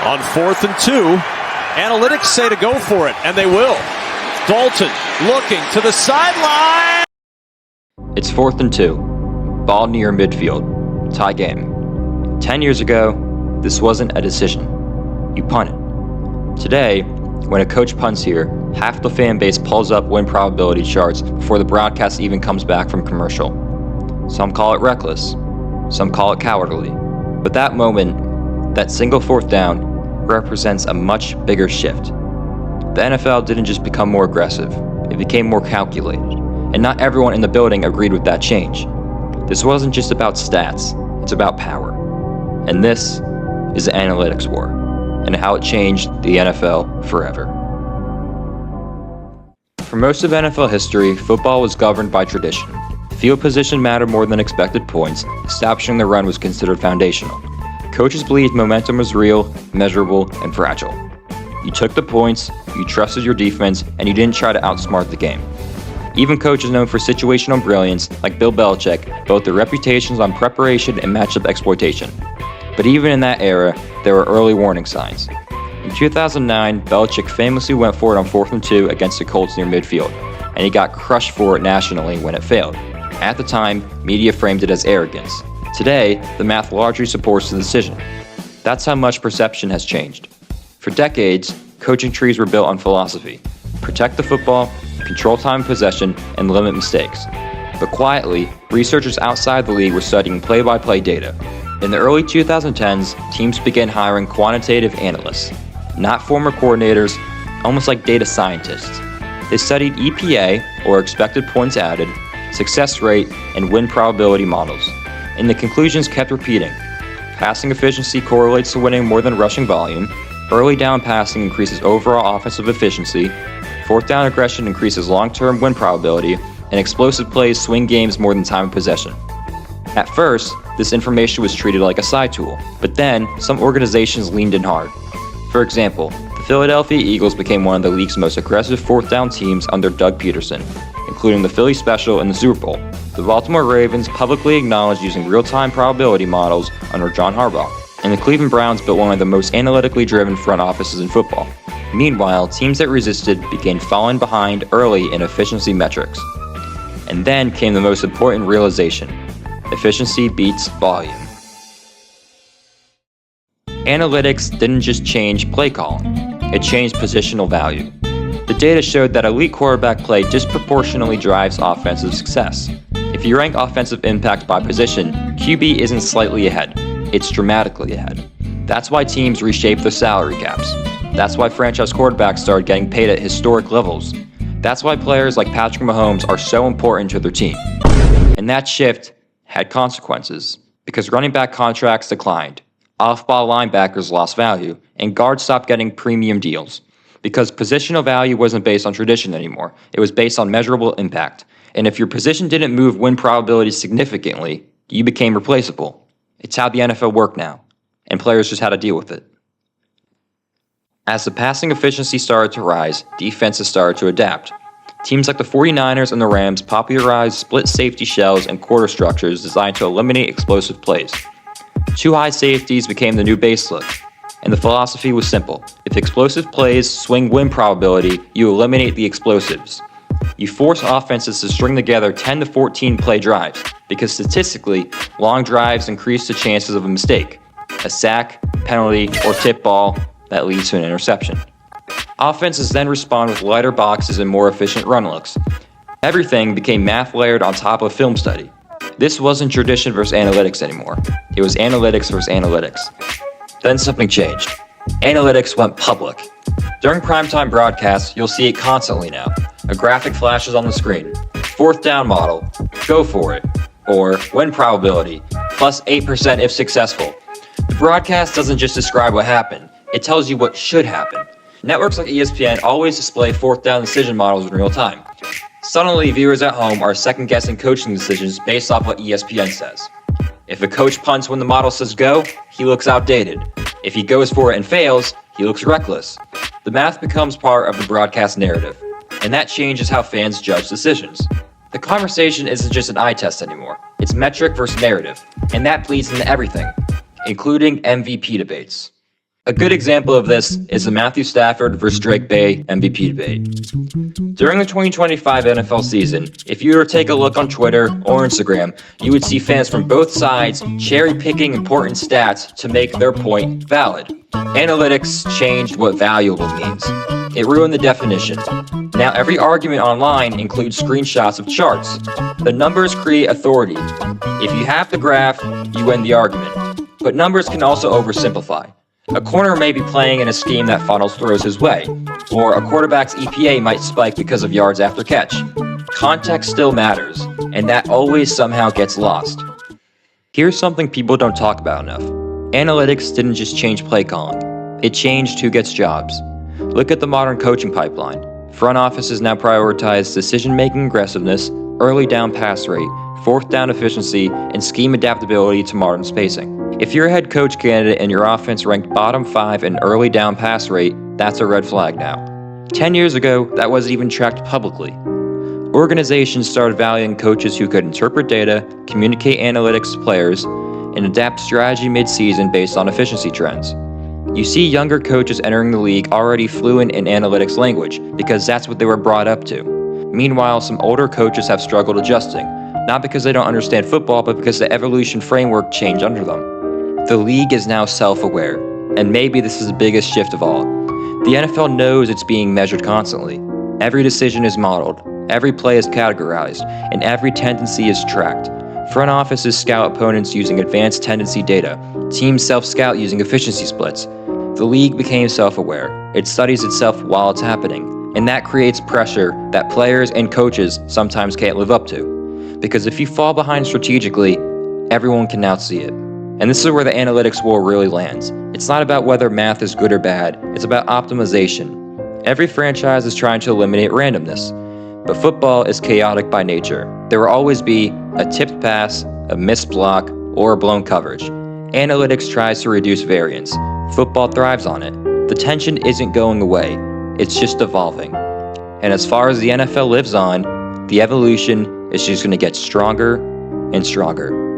On 4th and 2, analytics say to go for it, and they will. Dalton looking to the sideline. It's 4th and 2. Ball near midfield. Tie game. 10 years ago, this wasn't a decision. You punt it. Today, when a coach punts here, half the fan base pulls up win probability charts before the broadcast even comes back from commercial. Some call it reckless. Some call it cowardly. But that moment, that single 4th down, represents a much bigger shift. The NFL didn't just become more aggressive, it became more calculated, and not everyone in the building agreed with that change. This wasn't just about stats, it's about power. And this is the analytics war, and how it changed the NFL forever. For most of NFL history, football was governed by tradition. Field position mattered more than expected points, establishing the run was considered foundational. Coaches believed momentum was real, measurable, and fragile. You took the points, you trusted your defense, and you didn't try to outsmart the game. Even coaches known for situational brilliance, like Bill Belichick, built their reputations on preparation and matchup exploitation. But even in that era, there were early warning signs. In 2009, Belichick famously went for it on 4th and 2 against the Colts near midfield, and he got crushed for it nationally when it failed. At the time, media framed it as arrogance. Today, the math largely supports the decision. That's how much perception has changed. For decades, coaching trees were built on philosophy. Protect the football, control time of possession, and limit mistakes. But quietly, researchers outside the league were studying play-by-play data. In the early 2010s, teams began hiring quantitative analysts, not former coordinators, almost like data scientists. They studied EPA, or expected points added, success rate, and win probability models. And the conclusions kept repeating. Passing efficiency correlates to winning more than rushing volume, early down passing increases overall offensive efficiency, 4th down aggression increases long-term win probability, and explosive plays swing games more than time of possession. At first, this information was treated like a side tool, but then some organizations leaned in hard. For example, the Philadelphia Eagles became one of the league's most aggressive 4th down teams under Doug Peterson, including the Philly Special and the Super Bowl. The Baltimore Ravens publicly acknowledged using real-time probability models under John Harbaugh, and the Cleveland Browns built one of the most analytically driven front offices in football. Meanwhile, teams that resisted began falling behind early in efficiency metrics. And then came the most important realization: efficiency beats volume. Analytics didn't just change play calling, it changed positional value. The data showed that elite quarterback play disproportionately drives offensive success. If you rank offensive impact by position, QB isn't slightly ahead, it's dramatically ahead. That's why teams reshaped their salary caps. That's why franchise quarterbacks started getting paid at historic levels. That's why players like Patrick Mahomes are so important to their team. And that shift had consequences, because running back contracts declined, off-ball linebackers lost value, and guards stopped getting premium deals. Because positional value wasn't based on tradition anymore, it was based on measurable impact. And if your position didn't move win probability significantly, you became replaceable. It's how the NFL worked now, and players just had to deal with it. As the passing efficiency started to rise, defenses started to adapt. Teams like the 49ers and the Rams popularized split safety shells and quarter structures designed to eliminate explosive plays. 2 high safeties became the new base look, and the philosophy was simple. If explosive plays swing win probability, you eliminate the explosives. You force offenses to string together 10 to 14 play drives, because statistically, long drives increase the chances of a mistake, a sack, penalty, or tip ball that leads to an interception. Offenses then respond with lighter boxes and more efficient run looks. Everything became math layered on top of film study. This wasn't tradition versus analytics anymore. It was analytics versus analytics. Then something changed. Analytics went public. During primetime broadcasts, you'll see it constantly now. A graphic flashes on the screen. 4th down model, go for it. Or win probability, plus 8% if successful. The broadcast doesn't just describe what happened, it tells you what should happen. Networks like ESPN always display 4th down decision models in real time. Suddenly, viewers at home are second-guessing coaching decisions based off what ESPN says. If a coach punts when the model says go, he looks outdated. If he goes for it and fails, he looks reckless. The math becomes part of the broadcast narrative, and that changes how fans judge decisions. The conversation isn't just an eye test anymore. It's metric versus narrative, and that bleeds into everything, including MVP debates. A good example of this is the Matthew Stafford versus Drake Bay MVP debate. During the 2025 NFL season, if you were to take a look on Twitter or Instagram, you would see fans from both sides cherry-picking important stats to make their point valid. Analytics changed what valuable means. It ruined the definition. Now every argument online includes screenshots of charts. The numbers create authority. If you have the graph, you win the argument. But numbers can also oversimplify. A corner may be playing in a scheme that funnels throws his way, or a quarterback's EPA might spike because of yards after catch. Context still matters, and that always somehow gets lost. Here's something people don't talk about enough. Analytics didn't just change play calling, it changed who gets jobs. Look at the modern coaching pipeline. Front offices now prioritize decision-making aggressiveness, early down pass rate, fourth down efficiency, and scheme adaptability to modern spacing. If you're a head coach candidate and your offense ranked bottom 5 in early down pass rate, that's a red flag now. 10 years ago, that wasn't even tracked publicly. Organizations started valuing coaches who could interpret data, communicate analytics to players, and adapt strategy mid-season based on efficiency trends. You see younger coaches entering the league already fluent in analytics language because that's what they were brought up to. Meanwhile, some older coaches have struggled adjusting, not because they don't understand football, but because the evolution framework changed under them. The league is now self-aware, and maybe this is the biggest shift of all. The NFL knows it's being measured constantly. Every decision is modeled, every play is categorized, and every tendency is tracked. Front offices scout opponents using advanced tendency data. Teams self-scout using efficiency splits. The league became self-aware. It studies itself while it's happening, and that creates pressure that players and coaches sometimes can't live up to. Because if you fall behind strategically, everyone can now see it. And this is where the analytics war really lands. It's not about whether math is good or bad, it's about optimization. Every franchise is trying to eliminate randomness, but football is chaotic by nature. There will always be a tipped pass, a missed block, or a blown coverage. Analytics tries to reduce variance. Football thrives on it. The tension isn't going away, it's just evolving. And as far as the NFL lives on, the evolution is just going to get stronger and stronger.